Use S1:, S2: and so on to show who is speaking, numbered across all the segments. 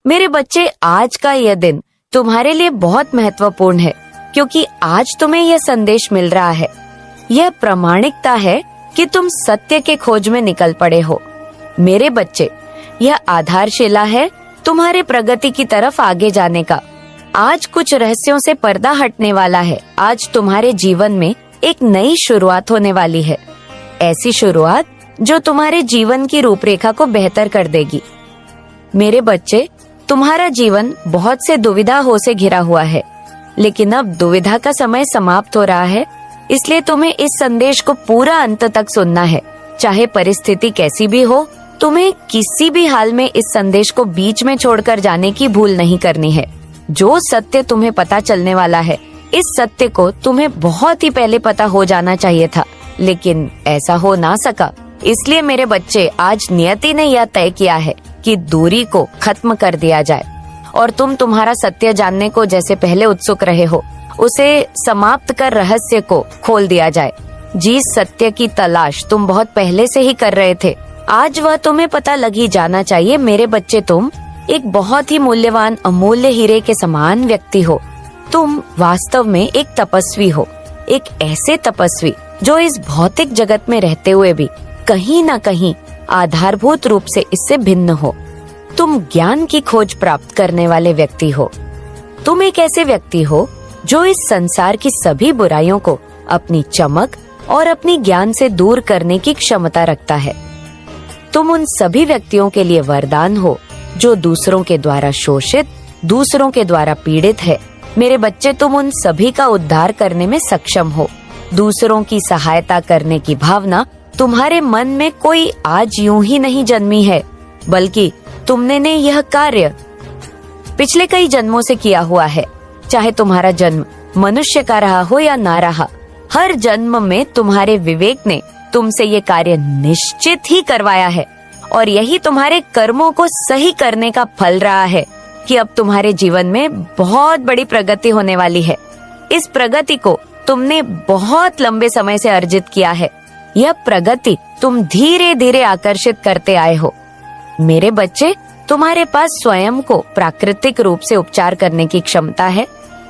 S1: मेरे बच्चे, आज का यह दिन तुम्हारे लिए बहुत महत्वपूर्ण है, क्योंकि आज तुम्हें यह संदेश मिल रहा है। यह प्रामाणिकता है कि तुम सत्य के खोज में निकल पड़े हो। मेरे बच्चे, यह आधारशिला है तुम्हारे प्रगति की तरफ आगे जाने का। आज कुछ रहस्यों से पर्दा हटने वाला है। आज तुम्हारे जीवन में एक नई शुरुआत होने वाली है, ऐसी शुरुआत जो तुम्हारे जीवन की रूपरेखा को बेहतर कर देगी। मेरे बच्चे, तुम्हारा जीवन बहुत से दुविधा हो से घिरा हुआ है, लेकिन अब दुविधा का समय समाप्त हो रहा है, इसलिए तुम्हें इस संदेश को पूरा अंत तक सुनना है। चाहे परिस्थिति कैसी भी हो, तुम्हें किसी भी हाल में इस संदेश को बीच में छोड़कर जाने की भूल नहीं करनी है। जो सत्य तुम्हें पता चलने वाला है, इस सत्य को तुम्हें बहुत ही पहले पता हो जाना चाहिए था, लेकिन ऐसा हो ना सका। इसलिए मेरे बच्चे, आज नियति ने यह तय किया है कि दूरी को खत्म कर दिया जाए और तुम तुम्हारा सत्य जानने को जैसे पहले उत्सुक रहे हो, उसे समाप्त कर रहस्य को खोल दिया जाए। जिस सत्य की तलाश तुम बहुत पहले से ही कर रहे थे, आज वह तुम्हें पता लग ही जाना चाहिए। मेरे बच्चे, तुम एक बहुत ही मूल्यवान अमूल्य हीरे के समान व्यक्ति हो। तुम वास्तव में एक तपस्वी हो, एक ऐसे तपस्वी जो इस भौतिक जगत में रहते हुए भी कहीं न कहीं आधारभूत रूप से इससे भिन्न हो। तुम ज्ञान की खोज प्राप्त करने वाले व्यक्ति हो। तुम एक ऐसे व्यक्ति हो जो इस संसार की सभी बुराइयों को अपनी चमक और अपनी ज्ञान से दूर करने की क्षमता रखता है। तुम उन सभी व्यक्तियों के लिए वरदान हो जो दूसरों के द्वारा शोषित, दूसरों के द्वारा पीड़ित है। मेरे बच्चे, तुम उन सभी का उद्धार करने में सक्षम हो। दूसरों की सहायता करने की भावना तुम्हारे मन में कोई आज यूं ही नहीं जन्मी है, बल्कि तुमने ने यह कार्य पिछले कई जन्मों से किया हुआ है। चाहे तुम्हारा जन्म मनुष्य का रहा हो या ना रहा, हर जन्म में तुम्हारे विवेक ने तुमसे ये कार्य निश्चित ही करवाया है, और यही तुम्हारे कर्मों को सही करने का फल रहा है कि अब तुम्हारे जीवन में बहुत बड़ी प्रगति होने वाली है। इस प्रगति को तुमने बहुत लंबे समय से अर्जित किया है। यह प्रगति तुम धीरे धीरे आकर्षित करते आए हो। मेरे बच्चे, तुम्हारे पास स्वयं को प्राकृतिक रूप से उपचार करने की क्षमता है,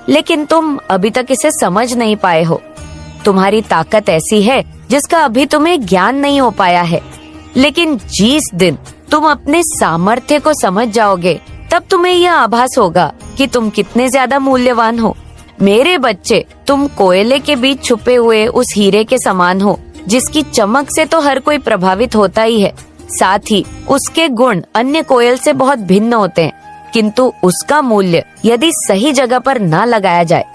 S1: लेकिन तुम अभी तक इसे समझ नहीं पाए हो। तुम्हारी ताकत ऐसी है जिसका अभी तुम्हें ज्ञान नहीं हो पाया है, लेकिन जिस दिन तुम अपने सामर्थ्य को समझ जाओगे, तब तुम्हें यह आभास होगा कि तुम कितने ज्यादा मूल्यवान हो। मेरे बच्चे, तुम कोयले के बीच छुपे हुए उस हीरे के समान हो, जिसकी चमक से तो हर कोई प्रभावित होता ही है। साथ ही उसके गुण अन्य कोयल से बहुत भिन्न होते हैं, किंतु उसका मूल्य यदि सही जगह पर ना लगाया जाए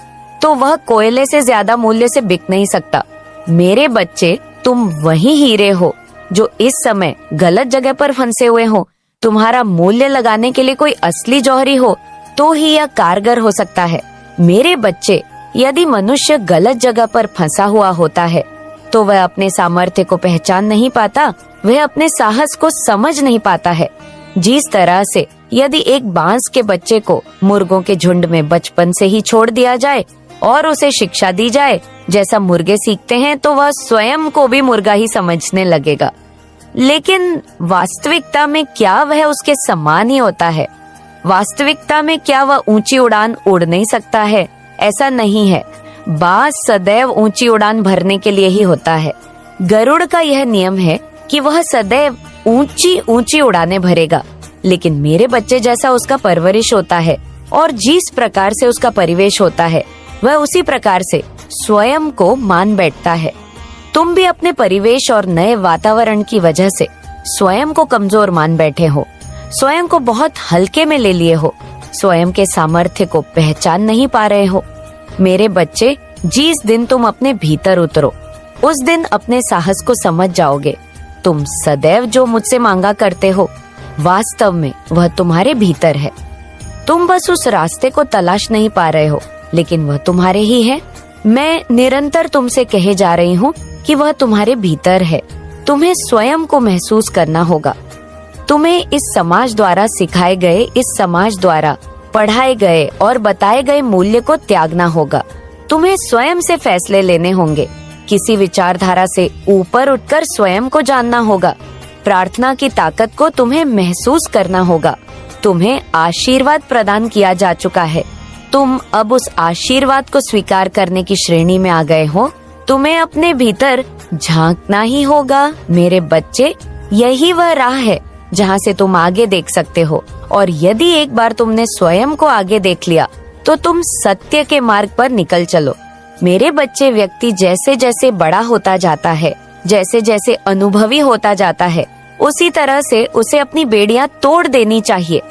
S1: तो वह कोयले से ज्यादा मूल्य से बिक नहीं सकता। मेरे बच्चे, तुम वही हीरे हो जो इस समय गलत जगह पर फंसे हुए हो। तुम्हारा मूल्य लगाने के लिए कोई असली जौहरी हो तो ही यह कारगर हो सकता है। मेरे बच्चे, यदि मनुष्य गलत जगह पर फंसा हुआ होता है तो वह अपने सामर्थ्य को पहचान नहीं पाता, वह अपने साहस को समझ नहीं पाता है। जिस तरह से यदि एक बांस के बच्चे को मुर्गों के झुंड में बचपन से ही छोड़ दिया जाए और उसे शिक्षा दी जाए जैसा मुर्गे सीखते हैं, तो वह स्वयं को भी मुर्गा ही समझने लगेगा। लेकिन वास्तविकता में क्या वह उसके समान ही होता है? वास्तविकता में क्या वह ऊंची उड़ान उड़ नहीं सकता है? ऐसा नहीं है। बाज सदैव ऊंची उड़ान भरने के लिए ही होता है। गरुड़ का यह नियम है कि वह सदैव ऊंची ऊंची उड़ानें भरेगा, लेकिन मेरे बच्चे, जैसा उसका परवरिश होता है और जिस प्रकार से उसका परिवेश होता है, वह उसी प्रकार से स्वयं को मान बैठता है। तुम भी अपने परिवेश और नए वातावरण की वजह से स्वयं को कमजोर मान बैठे हो, स्वयं को बहुत हल्के में ले लिए हो, स्वयं के सामर्थ्य को पहचान नहीं पा रहे हो। मेरे बच्चे, जिस दिन तुम अपने भीतर उतरो, उस दिन अपने साहस को समझ जाओगे। तुम सदैव जो मुझसे मांगा करते हो, वास्तव में वह तुम्हारे भीतर है। तुम बस उस रास्ते को तलाश नहीं पा रहे हो, लेकिन वह तुम्हारे ही है। मैं निरंतर तुमसे कहे जा रही हूँ कि वह तुम्हारे भीतर है। तुम्हें स्वयं को महसूस करना होगा। तुम्हें इस समाज द्वारा सिखाए गए, इस समाज द्वारा पढ़ाए गए और बताए गए मूल्य को त्यागना होगा। तुम्हें स्वयं से फैसले लेने होंगे। किसी विचारधारा से ऊपर उठकर स्वयं को जानना होगा। प्रार्थना की ताकत को तुम्हें महसूस करना होगा। तुम्हें आशीर्वाद प्रदान किया जा चुका है। तुम अब उस आशीर्वाद को स्वीकार करने की श्रेणी में आ गए हो। तुम्हें अपने भीतर झांकना ही होगा मेरे बच्चे। यही वह राह है जहाँ से तुम आगे देख सकते हो, और यदि एक बार तुमने स्वयं को आगे देख लिया तो तुम सत्य के मार्ग पर निकल चलो। मेरे बच्चे, व्यक्ति जैसे जैसे बड़ा होता जाता है, जैसे जैसे अनुभवी होता जाता है, उसी तरह से उसे अपनी बेड़ियां तोड़ देनी चाहिए।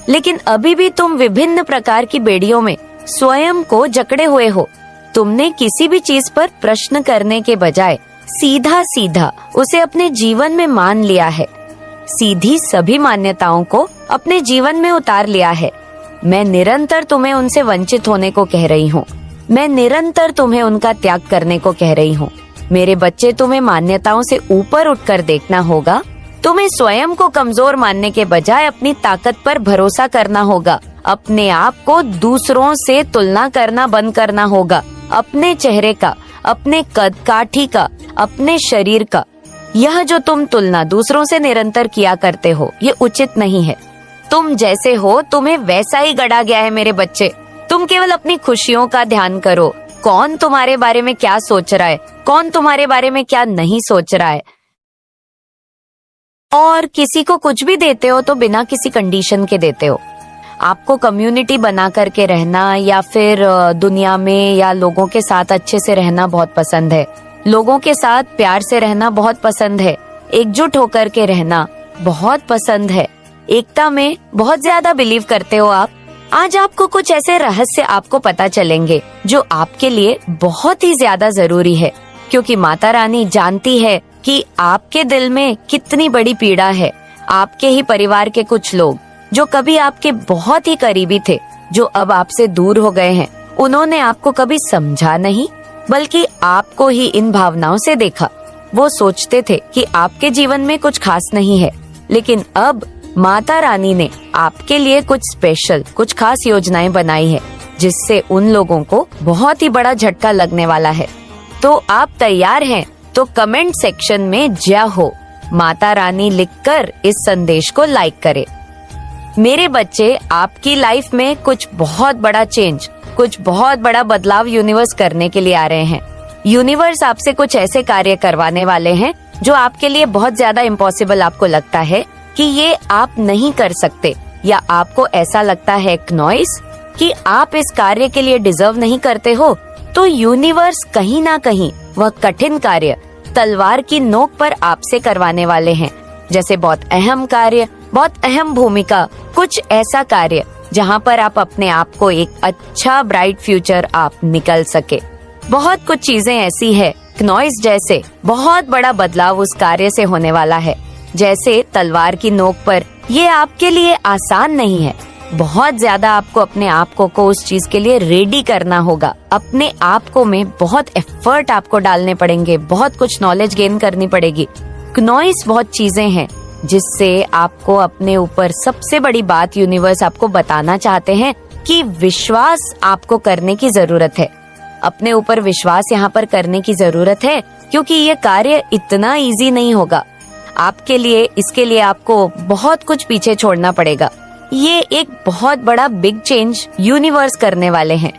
S1: लेकिन अभी भी तुम विभिन्न प्रकार की बेड़ियों में स्वयं को जकड़े हुए हो। तुमने किसी भी चीज पर प्रश्न करने के बजाय सीधा सीधा उसे अपने जीवन में मान लिया है। सीधी सभी मान्यताओं को अपने जीवन में उतार लिया है। मैं निरंतर तुम्हें उनसे वंचित होने को कह रही हूँ। मैं निरंतर तुम्हें उनका त्याग करने को कह रही हूँ। मेरे बच्चे, तुम्हें मान्यताओं से ऊपर उठकर देखना होगा। तुम्हें स्वयं को कमजोर मानने के बजाय अपनी ताकत पर भरोसा करना होगा। अपने आप को दूसरों से तुलना करना बंद करना होगा। अपने चेहरे का, अपने कद काठी का, अपने शरीर का। यह जो तुम तुलना दूसरों से निरंतर किया करते हो, ये उचित नहीं है। तुम जैसे हो तुम्हें वैसा ही गढ़ा गया है मेरे बच्चे। तुम केवल अपनी खुशियों का ध्यान करो। कौन तुम्हारे बारे में क्या सोच रहा है, कौन तुम्हारे बारे में क्या नहीं सोच रहा है। और किसी को कुछ भी देते हो तो बिना किसी कंडीशन के देते हो। आपको कम्युनिटी बना करके रहना या फिर दुनिया में या लोगों के साथ अच्छे से रहना बहुत पसंद है। लोगों के साथ प्यार से रहना बहुत पसंद है। एकजुट होकर के रहना बहुत पसंद है। एकता में बहुत ज्यादा बिलीव करते हो आप। आज आपको कुछ ऐसे रहस्य आपको पता चलेंगे जो आपके लिए बहुत ही ज्यादा जरूरी है, क्योंकि माता रानी जानती है कि आपके दिल में कितनी बड़ी पीड़ा है। आपके ही परिवार के कुछ लोग जो कभी आपके बहुत ही करीबी थे, जो अब आपसे दूर हो गए हैं, उन्होंने आपको कभी समझा नहीं, बल्कि आपको ही इन भावनाओं से देखा। वो सोचते थे कि आपके जीवन में कुछ खास नहीं है, लेकिन अब माता रानी ने आपके लिए कुछ स्पेशल, कुछ खास योजनाएं बनाई है, जिससे उन लोगों को बहुत ही बड़ा झटका लगने वाला है। तो आप तैयार हैं? तो कमेंट सेक्शन में जय हो माता रानी लिखकर इस संदेश को लाइक करें। मेरे बच्चे, आपकी लाइफ में कुछ बहुत बड़ा चेंज, कुछ बहुत बड़ा बदलाव यूनिवर्स करने के लिए आ रहे हैं। यूनिवर्स आपसे कुछ ऐसे कार्य करवाने वाले हैं जो आपके लिए बहुत ज्यादा इम्पॉसिबल आपको लगता है कि ये आप नहीं कर सकते, या आपको ऐसा लगता है नॉइस कि आप इस कार्य के लिए डिजर्व नहीं करते हो। तो यूनिवर्स कहीं ना कहीं वह कठिन कार्य तलवार की नोक पर आपसे करवाने वाले हैं, जैसे बहुत अहम कार्य, बहुत अहम भूमिका, कुछ ऐसा कार्य जहाँ पर आप अपने आप को एक अच्छा ब्राइट फ्यूचर आप निकल सके। बहुत कुछ चीजें ऐसी है नॉइस, जैसे बहुत बड़ा बदलाव उस कार्य से होने वाला है। जैसे तलवार की नोक पर ये आपके लिए आसान नहीं है। बहुत ज्यादा आपको अपने आप को उस चीज के लिए रेडी करना होगा। अपने आप को में बहुत एफर्ट आपको डालने पड़ेंगे, बहुत कुछ नॉलेज गेन करनी पड़ेगी। नॉइस बहुत चीजें हैं जिससे आपको अपने ऊपर, सबसे बड़ी बात यूनिवर्स आपको बताना चाहते हैं कि विश्वास आपको करने की जरूरत है। अपने ऊपर विश्वास यहाँ पर करने की जरूरत है, क्योंकि ये कार्य इतना इजी नहीं होगा आपके लिए। इसके लिए आपको बहुत कुछ पीछे छोड़ना पड़ेगा। ये एक बहुत बड़ा बिग चेंज यूनिवर्स करने वाले हैं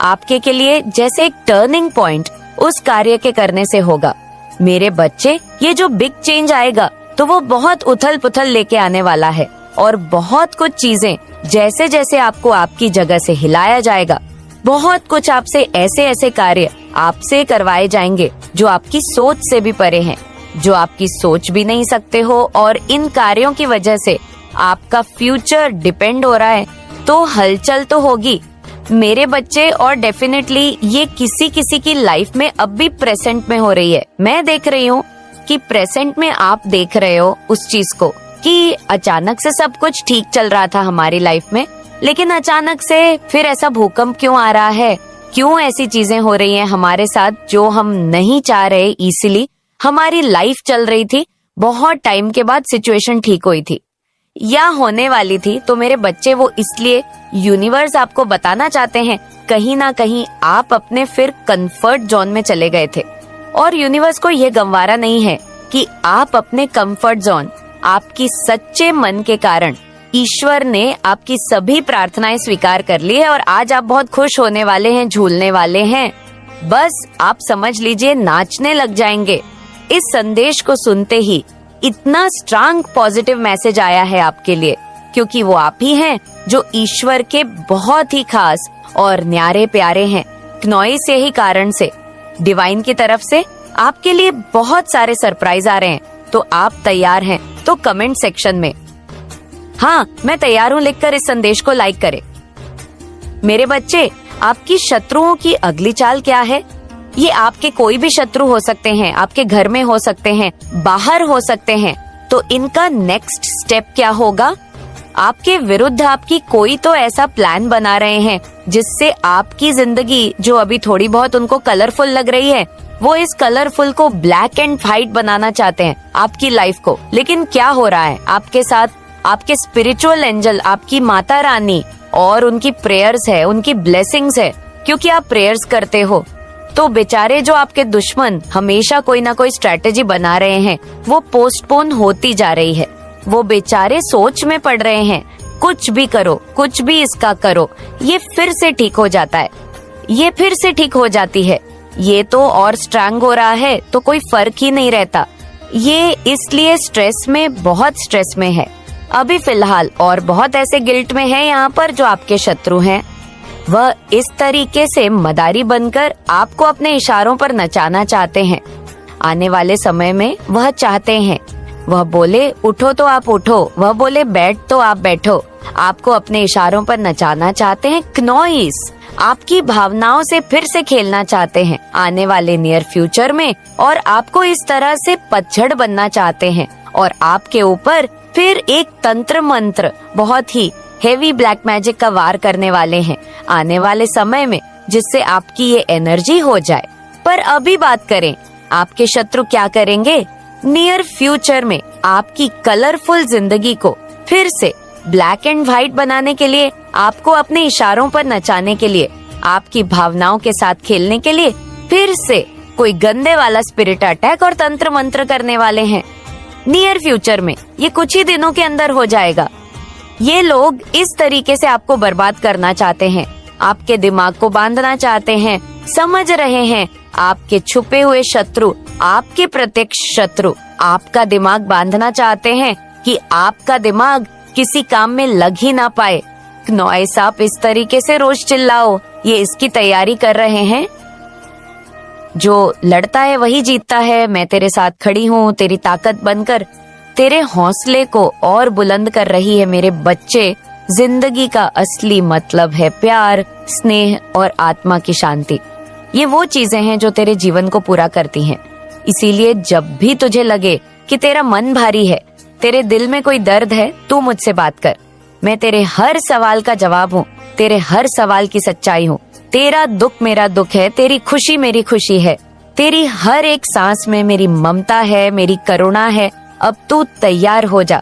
S1: आपके के लिए, जैसे एक टर्निंग पॉइंट उस कार्य के करने से होगा। मेरे बच्चे, ये जो बिग चेंज आएगा तो वो बहुत उथल पुथल लेके आने वाला है, और बहुत कुछ चीजें जैसे जैसे आपको आपकी जगह से हिलाया जाएगा, बहुत कुछ आपसे ऐसे ऐसे कार्य आपसे करवाए जाएंगे जो आपकी सोच से भी परे हैं, जो आपकी सोच भी नहीं सकते हो। और इन कार्यों की वजह से आपका फ्यूचर डिपेंड हो रहा है, तो हलचल तो होगी मेरे बच्चे। और डेफिनेटली ये किसी किसी की लाइफ में अब भी प्रेजेंट में हो रही है। मैं देख रही हूँ कि प्रेजेंट में आप देख रहे हो उस चीज को कि अचानक से सब कुछ ठीक चल रहा था हमारी लाइफ में, लेकिन अचानक से फिर ऐसा भूकंप क्यों आ रहा है, क्यों ऐसी चीजें हो रही हैं हमारे साथ जो हम नहीं चाह रहे। इसीलिए हमारी लाइफ चल रही थी, बहुत टाइम के बाद सिचुएशन ठीक हुई थी या होने वाली थी। तो मेरे बच्चे, वो इसलिए यूनिवर्स आपको बताना चाहते हैं, कहीं ना कहीं आप अपने फिर कंफर्ट जोन में चले गए थे, और यूनिवर्स को यह गंवारा नहीं है कि आप अपने कंफर्ट जोन, आपकी सच्चे मन के कारण ईश्वर ने आपकी सभी प्रार्थनाएं स्वीकार कर ली है और आज आप बहुत खुश होने वाले हैं, झूलने वाले हैं। बस आप समझ लीजिए नाचने लग जाएंगे। इस संदेश को सुनते ही इतना स्ट्रांग पॉजिटिव मैसेज आया है आपके लिए, क्योंकि वो आप ही हैं जो ईश्वर के बहुत ही खास और न्यारे प्यारे हैं। क्नोई से ही कारण से डिवाइन की तरफ से आपके लिए बहुत सारे सरप्राइज आ रहे हैं। तो आप तैयार हैं तो कमेंट सेक्शन में हाँ मैं तैयार हूँ लिखकर इस संदेश को लाइक करें। मेरे बच्चे, आपकी शत्रुओं की अगली चाल क्या है? ये आपके कोई भी शत्रु हो सकते हैं, आपके घर में हो सकते हैं, बाहर हो सकते हैं। तो इनका नेक्स्ट स्टेप क्या होगा? आपके विरुद्ध आपकी कोई तो ऐसा प्लान बना रहे हैं जिससे आपकी जिंदगी जो अभी थोड़ी बहुत उनको कलरफुल लग रही है, वो इस कलरफुल को ब्लैक एंड व्हाइट बनाना चाहते हैं आपकी लाइफ को। लेकिन क्या हो रहा है आपके साथ? आपके स्पिरिचुअल एंजल, आपकी माता रानी और उनकी प्रेयर्स है, उनकी ब्लेसिंग्स है, क्योंकि आप प्रेयर्स करते हो। तो बेचारे जो आपके दुश्मन हमेशा कोई ना कोई स्ट्रेटेजी बना रहे हैं, वो पोस्टपोन होती जा रही है। वो बेचारे सोच में पड़ रहे हैं, कुछ भी करो, कुछ भी इसका करो, ये फिर से ठीक हो जाता है, ये फिर से ठीक हो जाती है, ये तो और स्ट्रांग हो रहा है, तो कोई फर्क ही नहीं रहता। ये इसलिए स्ट्रेस में, बहुत स्ट्रेस में है अभी फिलहाल, और बहुत ऐसे गिल्ट में है यहाँ पर जो आपके शत्रु हैं। वह इस तरीके से मदारी बनकर आपको अपने इशारों पर नचाना चाहते हैं। आने वाले समय में वह चाहते हैं, वह बोले उठो तो आप उठो, वह बोले बैठ तो आप बैठो। आपको अपने इशारों पर नचाना चाहते हैं। क्नोइस आपकी भावनाओं से फिर से खेलना चाहते हैं आने वाले नियर फ्यूचर में, और आपको इस तरह से पतझड़ बनना चाहते हैं और आपके ऊपर फिर एक तंत्र मंत्र, बहुत ही हेवी ब्लैक मैजिक का वार करने वाले हैं आने वाले समय में, जिससे आपकी ये एनर्जी हो जाए। पर अभी बात करें आपके शत्रु क्या करेंगे। नियर फ्यूचर में आपकी कलरफुल जिंदगी को फिर से ब्लैक एंड व्हाइट बनाने के लिए, आपको अपने इशारों पर नचाने के लिए, आपकी भावनाओं के साथ खेलने के लिए फिर से कोई गंदे वाला स्पिरिट अटैक और तंत्र मंत्र करने वाले हैं। नियर फ्यूचर में ये कुछ ही दिनों के अंदर हो जाएगा। ये लोग इस तरीके से आपको बर्बाद करना चाहते हैं, आपके दिमाग को बांधना चाहते हैं। समझ रहे हैं आपके छुपे हुए शत्रु, आपके प्रत्यक्ष शत्रु आपका दिमाग बांधना चाहते हैं कि आपका दिमाग किसी काम में लग ही ना पाए। क्नोइस आप इस तरीके से रोज चिल्लाओ, ये इसकी तैयारी कर रहे हैं। जो लड़ता है वही जीतता है। मैं तेरे साथ खड़ी हूँ, तेरी ताकत बनकर तेरे हौसले को और बुलंद कर रही है। मेरे बच्चे, जिंदगी का असली मतलब है प्यार, स्नेह और आत्मा की शांति। ये वो चीजें हैं जो तेरे जीवन को पूरा करती हैं। इसीलिए जब भी तुझे लगे कि तेरा मन भारी है, तेरे दिल में कोई दर्द है, तू मुझसे बात कर। मैं तेरे हर सवाल का जवाब हूँ, तेरे हर सवाल की सच्चाई हूँ। तेरा दुख मेरा दुख है, तेरी खुशी मेरी खुशी है, तेरी हर एक सांस में मेरी ममता है, मेरी करुणा है। अब तू तैयार हो जा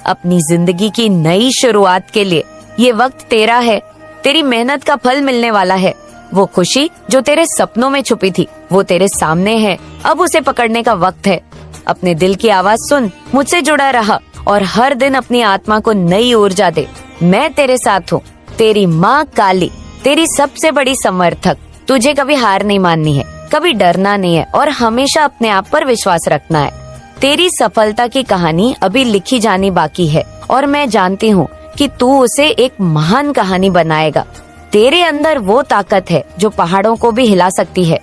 S1: अपनी जिंदगी की नई शुरुआत के लिए। ये वक्त तेरा है, तेरी मेहनत का फल मिलने वाला है। वो खुशी जो तेरे सपनों में छुपी थी, वो तेरे सामने है। अब उसे पकड़ने का वक्त है। अपने दिल की आवाज सुन, मुझसे जुड़ा रहा और हर दिन अपनी आत्मा को नई ऊर्जा दे। मैं तेरे साथ हूँ, तेरी माँ काली, तेरी सबसे बड़ी समर्थक। तुझे कभी हार नहीं माननी है, कभी डरना नहीं है और हमेशा अपने आप पर विश्वास रखना है। तेरी सफलता की कहानी अभी लिखी जानी बाकी है और मैं जानती हूँ कि तू उसे एक महान कहानी बनाएगा। तेरे अंदर वो ताकत है जो पहाड़ों को भी हिला सकती है।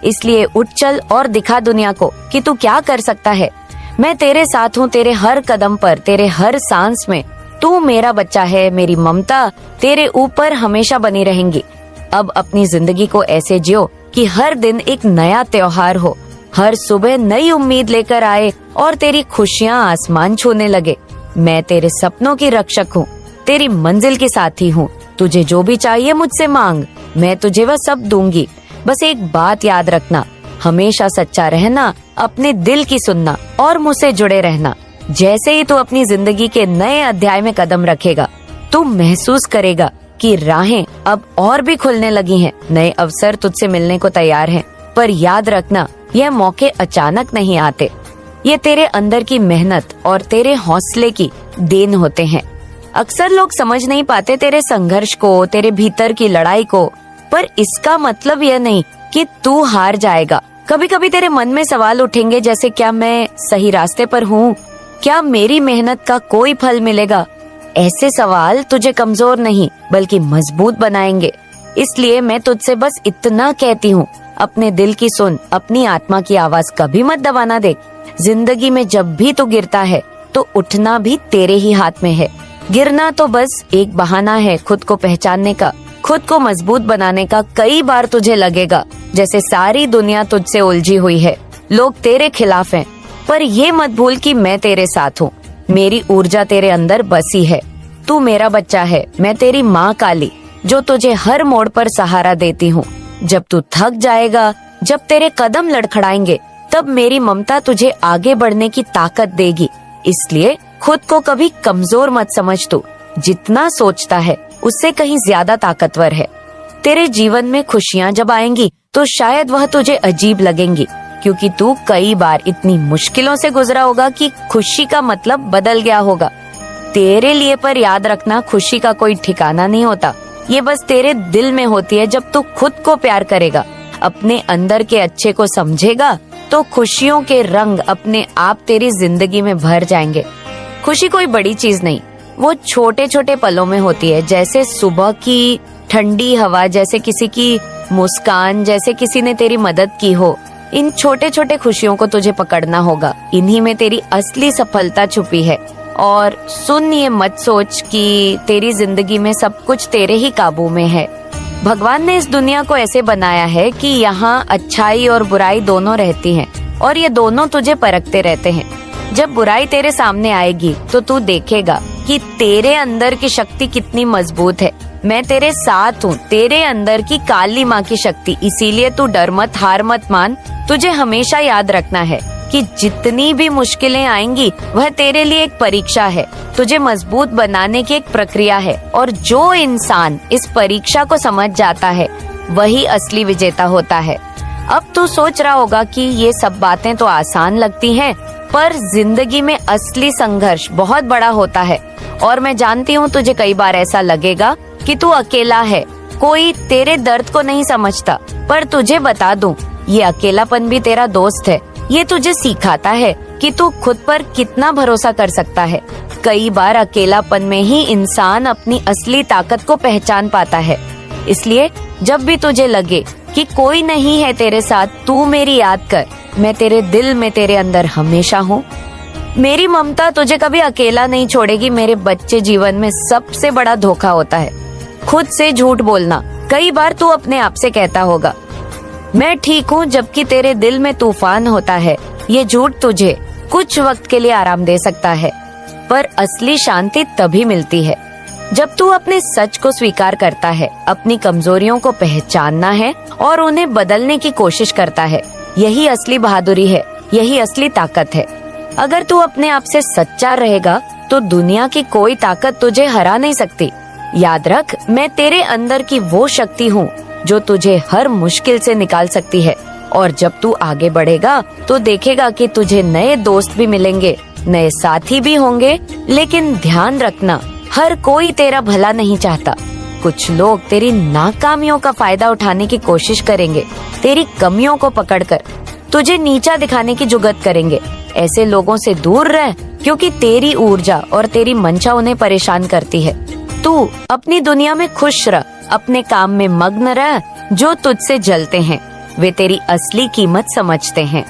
S1: इसलिए उठ चल और दिखा दुनिया को कि तू क्या कर सकता है। मैं तेरे साथ हूँ, तेरे हर कदम पर, तेरे हर सांस में। तू मेरा बच्चा है, मेरी ममता तेरे ऊपर हमेशा बनी रहेंगी। अब अपनी जिंदगी को ऐसे जियो कि हर दिन एक नया त्योहार हो, हर सुबह नई उम्मीद लेकर आए और तेरी खुशियाँ आसमान छूने लगे। मैं तेरे सपनों की रक्षक हूँ, तेरी मंजिल की साथी हूँ। तुझे जो भी चाहिए मुझसे मांग, मैं तुझे वह सब दूंगी। बस एक बात याद रखना, हमेशा सच्चा रहना, अपने दिल की सुनना और मुझसे जुड़े रहना। जैसे ही तू अपनी जिंदगी के नए अध्याय में कदम रखेगा, तू महसूस करेगा कि राहें अब और भी खुलने लगी हैं। नए अवसर तुझसे मिलने को तैयार हैं। पर याद रखना, यह मौके अचानक नहीं आते। ये तेरे अंदर की मेहनत और तेरे हौसले की देन होते हैं। अक्सर लोग समझ नहीं पाते तेरे संघर्ष को, तेरे भीतर की लड़ाई को, पर इसका मतलब यह नहीं कि तू हार जाएगा। कभी कभी तेरे मन में सवाल उठेंगे जैसे क्या मैं सही रास्ते पर हूँ, क्या मेरी मेहनत का कोई फल मिलेगा। ऐसे सवाल तुझे कमजोर नहीं बल्कि मजबूत बनाएंगे। इसलिए मैं तुझसे बस इतना कहती हूँ, अपने दिल की सुन, अपनी आत्मा की आवाज कभी मत दबाना दे। जिंदगी में जब भी तू गिरता है तो उठना भी तेरे ही हाथ में है। गिरना तो बस एक बहाना है खुद को पहचानने का, खुद को मजबूत बनाने का। कई बार तुझे लगेगा जैसे सारी दुनिया तुझसे उलझी हुई है, लोग तेरे खिलाफ हैं, पर ये मत भूल कि मैं तेरे साथ हूँ। मेरी ऊर्जा तेरे अंदर बसी है। तू मेरा बच्चा है, मैं तेरी माँ काली जो तुझे हर मोड़ पर सहारा देती हूँ। जब तू थक जाएगा, जब तेरे कदम लड़खड़ाएंगे, तब मेरी ममता तुझे आगे बढ़ने की ताकत देगी। इसलिए खुद को कभी कमजोर मत समझ। तू जितना सोचता है उससे कहीं ज्यादा ताकतवर है। तेरे जीवन में खुशियाँ जब आएंगी तो शायद वह तुझे अजीब लगेंगी, क्योंकि तू कई बार इतनी मुश्किलों से गुजरा होगा कि खुशी का मतलब बदल गया होगा तेरे लिए। पर याद रखना, खुशी का कोई ठिकाना नहीं होता, ये बस तेरे दिल में होती है। जब तू खुद को प्यार करेगा, अपने अंदर के अच्छे को समझेगा, तो खुशियों के रंग अपने आप तेरी जिंदगी में भर जाएंगे। खुशी कोई बड़ी चीज नहीं, वो छोटे छोटे पलों में होती है, जैसे सुबह की ठंडी हवा, जैसे किसी की मुस्कान, जैसे किसी ने तेरी मदद की हो। इन छोटे छोटे खुशियों को तुझे पकड़ना होगा, इन्हीं में तेरी असली सफलता छुपी है। और सुन, ये मत सोच कि तेरी जिंदगी में सब कुछ तेरे ही काबू में है। भगवान ने इस दुनिया को ऐसे बनाया है कि यहाँ अच्छाई और बुराई दोनों रहती हैं, और ये दोनों तुझे परखते रहते हैं। जब बुराई तेरे सामने आएगी तो तू देखेगा कि तेरे अंदर की शक्ति कितनी मजबूत है। मैं तेरे साथ हूँ, तेरे अंदर की काली माँ की शक्ति। इसीलिए तू डर मत, हार मत मान। तुझे हमेशा याद रखना है कि जितनी भी मुश्किलें आएंगी वह तेरे लिए एक परीक्षा है, तुझे मजबूत बनाने की एक प्रक्रिया है। और जो इंसान इस परीक्षा को समझ जाता है वही असली विजेता होता है। अब तू सोच रहा होगा कि ये सब बातें तो आसान लगती हैं, पर जिंदगी में असली संघर्ष बहुत बड़ा होता है। और मैं जानती हूँ तुझे कई बार ऐसा लगेगा कि तू अकेला है, कोई तेरे दर्द को नहीं समझता। पर तुझे बता दूं, ये अकेलापन भी तेरा दोस्त है। ये तुझे सिखाता है कि तू खुद पर कितना भरोसा कर सकता है। कई बार अकेलापन में ही इंसान अपनी असली ताकत को पहचान पाता है। इसलिए जब भी तुझे लगे कि कोई नहीं है तेरे साथ, तू मेरी याद कर, मैं तेरे दिल में, तेरे अंदर हमेशा हूँ। मेरी ममता तुझे कभी अकेला नहीं छोड़ेगी। मेरे बच्चे, जीवन में सबसे बड़ा धोखा होता है खुद से झूठ बोलना। कई बार तू अपने आप से कहता होगा मैं ठीक हूँ, जबकि तेरे दिल में तूफान होता है। ये झूठ तुझे कुछ वक्त के लिए आराम दे सकता है, पर असली शांति तभी मिलती है जब तू अपने सच को स्वीकार करता है, अपनी कमजोरियों को पहचानना है और उन्हें बदलने की कोशिश करता है। यही असली बहादुरी है, यही असली ताकत है। अगर तू अपने आप से सच्चा रहेगा तो दुनिया की कोई ताकत तुझे हरा नहीं सकती। याद रख, मैं तेरे अंदर की वो शक्ति हूँ जो तुझे हर मुश्किल से निकाल सकती है। और जब तू आगे बढ़ेगा तो देखेगा कि तुझे नए दोस्त भी मिलेंगे, नए साथी भी होंगे। लेकिन ध्यान रखना, हर कोई तेरा भला नहीं चाहता। कुछ लोग तेरी नाकामियों का फायदा उठाने की कोशिश करेंगे, तेरी कमियों को पकड़कर तुझे नीचा दिखाने की जुगत करेंगे। ऐसे लोगों से दूर रह, क्योंकि तेरी ऊर्जा और तेरी मंशा उन्हें परेशान करती है। तू अपनी दुनिया में खुश रह, अपने काम में मग्न रह। जो तुझसे जलते हैं वे तेरी असली कीमत समझते हैं।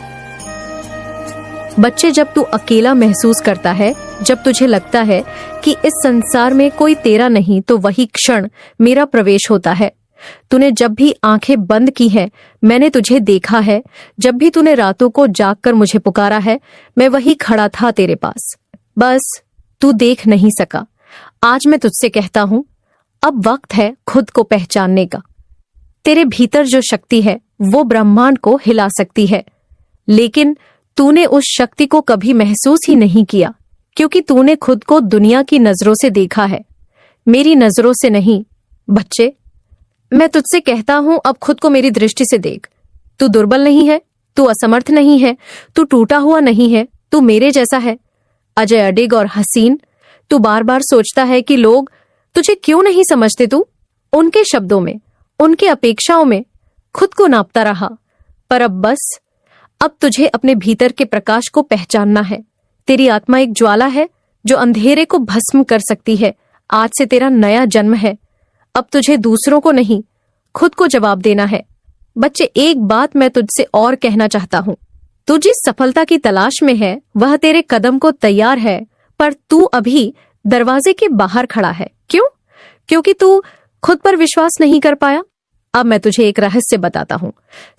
S2: बच्चे, जब तू अकेला महसूस करता है, जब तुझे लगता है कि इस संसार में कोई तेरा नहीं, तो वही क्षण मेरा प्रवेश होता है। तूने जब भी आंखें बंद की हैं, मैंने तुझे देखा है। जब भी तूने रातों को जागकर मुझे पुकारा है, मैं वही खड़ा था तेरे पास। बस तू देख नहीं सका। आज मैं तुझसे कहता हूं, अब वक्त है खुद को पहचानने का। तेरे भीतर जो शक्ति है वो ब्रह्मांड को हिला सकती है, लेकिन तूने उस शक्ति को कभी महसूस ही नहीं किया, क्योंकि तूने खुद को दुनिया की नजरों से देखा है, मेरी नजरों से नहीं। बच्चे, मैं तुझसे कहता हूं, अब खुद को मेरी दृष्टि से देख। तू दुर्बल नहीं है, तू असमर्थ नहीं है, तू टूटा हुआ नहीं है, तू मेरे जैसा है, अजय अडिग और हसीन। तू बार बार सोचता है कि लोग तुझे क्यों नहीं समझते। तू उनके शब्दों में, उनके अपेक्षाओं में खुद को नापता रहा। पर अब तुझे अपने भीतर के प्रकाश को पहचानना है। तेरी आत्मा एक ज्वाला है जो अंधेरे को भस्म कर सकती है। आज से तेरा नया जन्म है। अब तुझे दूसरों को नहीं, खुद को जवाब देना है। बच्चे, एक बात मैं तुझसे और कहना चाहता हूं। तू जिस सफलता की तलाश में है वह तेरे कदम को तैयार है, पर तू अभी दरवाजे के बाहर खड़ा है। क्यों? क्योंकि तू खुद पर विश्वास नहीं कर पाया। अब मैं तुझे एक रहस्य बताता हूं।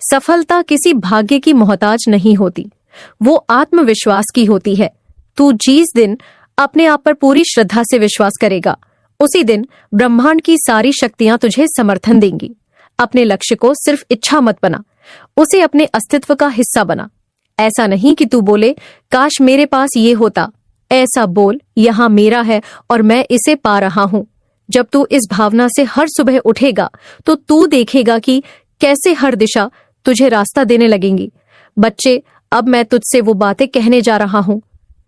S2: सफलता किसी भाग्य की मोहताज नहीं होती, वो आत्मविश्वास की होती है। तू जिस दिन अपने आप पर पूरी श्रद्धा से विश्वास करेगा, उसी दिन ब्रह्मांड की सारी शक्तियां तुझे समर्थन देंगी। अपने लक्ष्य को सिर्फ इच्छा मत बना, उसे अपने अस्तित्व का हिस्सा बना। ऐसा नहीं कि तू बोले काश मेरे पास ये होता। ऐसा बोल यहाँ मेरा है और मैं इसे पा रहा हूं। जब तू इस भावना से हर सुबह उठेगा तो तू देखेगा कि कैसे हर दिशा तुझे रास्ता देने लगेंगी। बच्चे, अब मैं तुझसे वो बातें कहने जा रहा हूं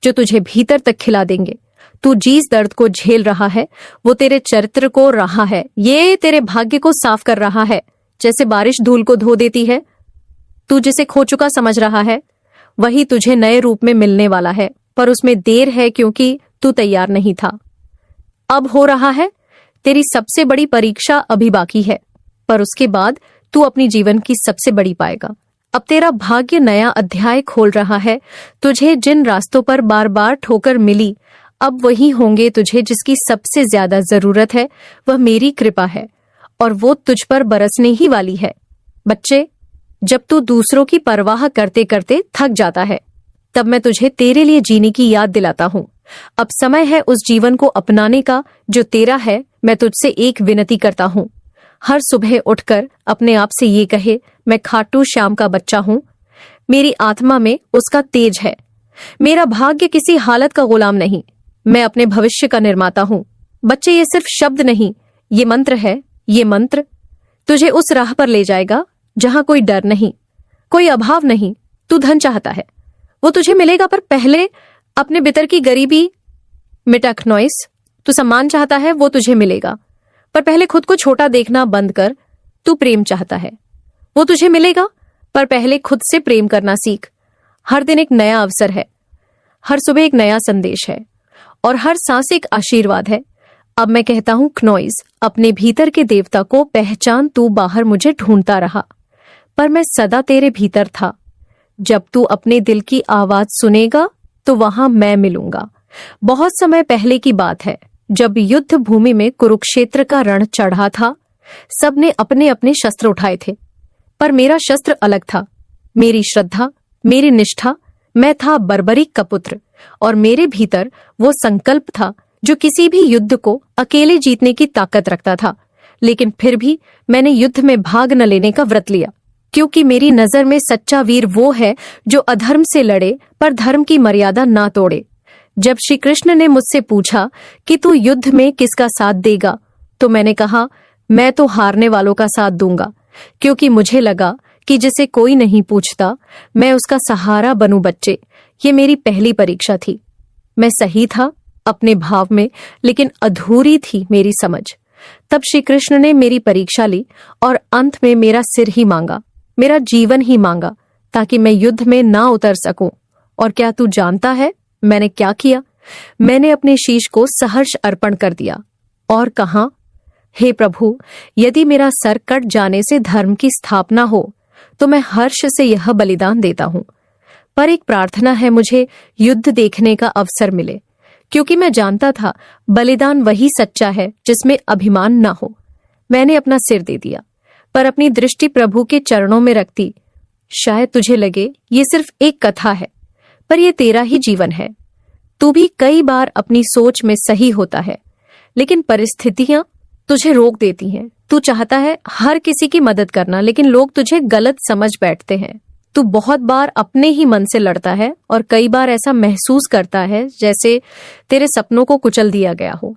S2: जो तुझे भीतर तक खिला देंगे। तू जिस दर्द को झेल रहा है वो तेरे चरित्र को रहा है, ये तेरे भाग्य को साफ कर रहा है, जैसे बारिश धूल को धो देती है। तू जिसे खो चुका समझ रहा है वही तुझे नए रूप में मिलने वाला है, पर उसमें देर है क्योंकि तू तैयार नहीं था। अब हो रहा है। तेरी सबसे बड़ी परीक्षा अभी बाकी है, पर उसके बाद तू अपनी जीवन की सबसे बड़ी पाएगा। अब तेरा भाग्य नया अध्याय खोल रहा है। तुझे जिन रास्तों पर बार बार ठोकर मिली, अब वही होंगे तुझे जिसकी सबसे ज्यादा जरूरत है। वह मेरी कृपा है और वो तुझ पर बरसने ही वाली है। बच्चे, जब तू दूसरों की परवाह करते करते थक जाता है, तब मैं तुझे तेरे लिए जीने की याद दिलाता हूं। अब समय है उस जीवन को अपनाने का जो तेरा है। मैं तुझसे एक विनती करता हूं। हर सुबह उठकर अपने आप से ये कहे, मैं खाटू श्याम का बच्चा हूं। मेरी आत्मा में उसका तेज है। मेरा भाग्य किसी हालत का गुलाम नहीं, मैं अपने भविष्य का निर्माता हूं। बच्चे, ये सिर्फ शब्द नहीं, ये मंत्र है। ये मंत्र तुझे उस राह पर ले जाएगा जहां कोई डर नहीं, कोई अभाव नहीं। तू धन चाहता है, वो तुझे मिलेगा, पर पहले अपने भीतर की गरीबी मिटा। नॉइस, तू सम्मान चाहता है, वो तुझे मिलेगा, पर पहले खुद को छोटा देखना बंद कर। तू प्रेम चाहता है, वो तुझे मिलेगा, पर पहले खुद से प्रेम करना सीख। हर दिन एक नया अवसर है, हर सुबह एक नया संदेश है और हर सांस एक आशीर्वाद है। अब मैं कहता हूं, क्नॉइस, अपने भीतर के देवता को पहचान। तू बाहर मुझे ढूंढता रहा, पर मैं सदा तेरे भीतर था। जब तू अपने दिल की आवाज सुनेगा तो वहां मैं मिलूंगा। बहुत समय पहले की बात है, जब युद्ध भूमि में कुरुक्षेत्र का रण चढ़ा था। सबने अपने अपने शस्त्र उठाए थे, पर मेरा शस्त्र अलग था। मेरी श्रद्धा, मेरी निष्ठा। मैं था बर्बरीक का पुत्र और मेरे भीतर वो संकल्प था जो किसी भी युद्ध को अकेले जीतने की ताकत रखता था। लेकिन फिर भी मैंने युद्ध में भाग न लेने का व्रत लिया, क्योंकि मेरी नजर में सच्चा वीर वो है जो अधर्म से लड़े पर धर्म की मर्यादा ना तोड़े। जब श्री कृष्ण ने मुझसे पूछा कि तू युद्ध में किसका साथ देगा, तो मैंने कहा, मैं तो हारने वालों का साथ दूंगा, क्योंकि मुझे लगा कि जिसे कोई नहीं पूछता मैं उसका सहारा बनूं। बच्चे, ये मेरी पहली परीक्षा थी। मैं सही था अपने भाव में, लेकिन अधूरी थी मेरी समझ। तब श्री कृष्ण ने मेरी परीक्षा ली और अंत में मेरा सिर ही मांगा, मेरा जीवन ही मांगा, ताकि मैं युद्ध में ना उतर सकूं। और क्या तू जानता है मैंने क्या किया? मैंने अपने शीश को सहर्ष अर्पण कर दिया और कहा, हे प्रभु, यदि मेरा सर कट जाने से धर्म की स्थापना हो तो मैं हर्ष से यह बलिदान देता हूं। पर एक प्रार्थना है, मुझे युद्ध देखने का अवसर मिले, क्योंकि मैं जानता था बलिदान वही सच्चा है जिसमें अभिमान न हो। मैंने अपना सिर दे दिया, पर अपनी दृष्टि प्रभु के चरणों में रखती। शायद तुझे लगे ये सिर्फ एक कथा है, पर यह तेरा ही जीवन है। तू भी कई बार अपनी सोच में सही होता है, लेकिन परिस्थितियां तुझे रोक देती हैं। तू चाहता है हर किसी की मदद करना, लेकिन लोग तुझे गलत समझ बैठते हैं। तू बहुत बार अपने ही मन से लड़ता है और कई बार ऐसा महसूस करता है जैसे तेरे सपनों को कुचल दिया गया हो।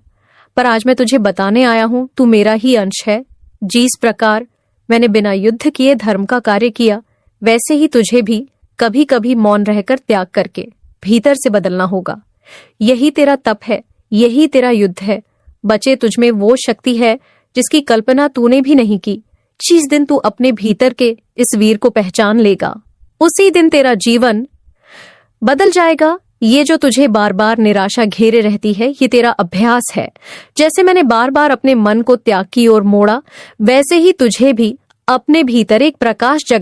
S2: पर आज मैं तुझे बताने आया हूं, तू मेरा ही अंश है। जिस प्रकार मैंने बिना युद्ध किए धर्म का कार्य किया, वैसे ही तुझे भी कभी कभी मौन रहकर त्याग करके भीतर से बदलना होगा। यही तेरा तप है, यही तेरा युद्ध है। बचे तुझमें वो शक्ति है जिसकी कल्पना तूने भी नहीं की। जिस दिन तू अपने भीतर के इस वीर को पहचान लेगा, उसी दिन तेरा जीवन बदल जाएगा। ये जो तुझे बार बार निराशा घेरे रहती है, ये तेरा अभ्यास है। जैसे मैंने बार बार अपने मन को त्याग की ओर मोड़ा, वैसे ही तुझे भी अपने भीतर एक प्रकाश जगा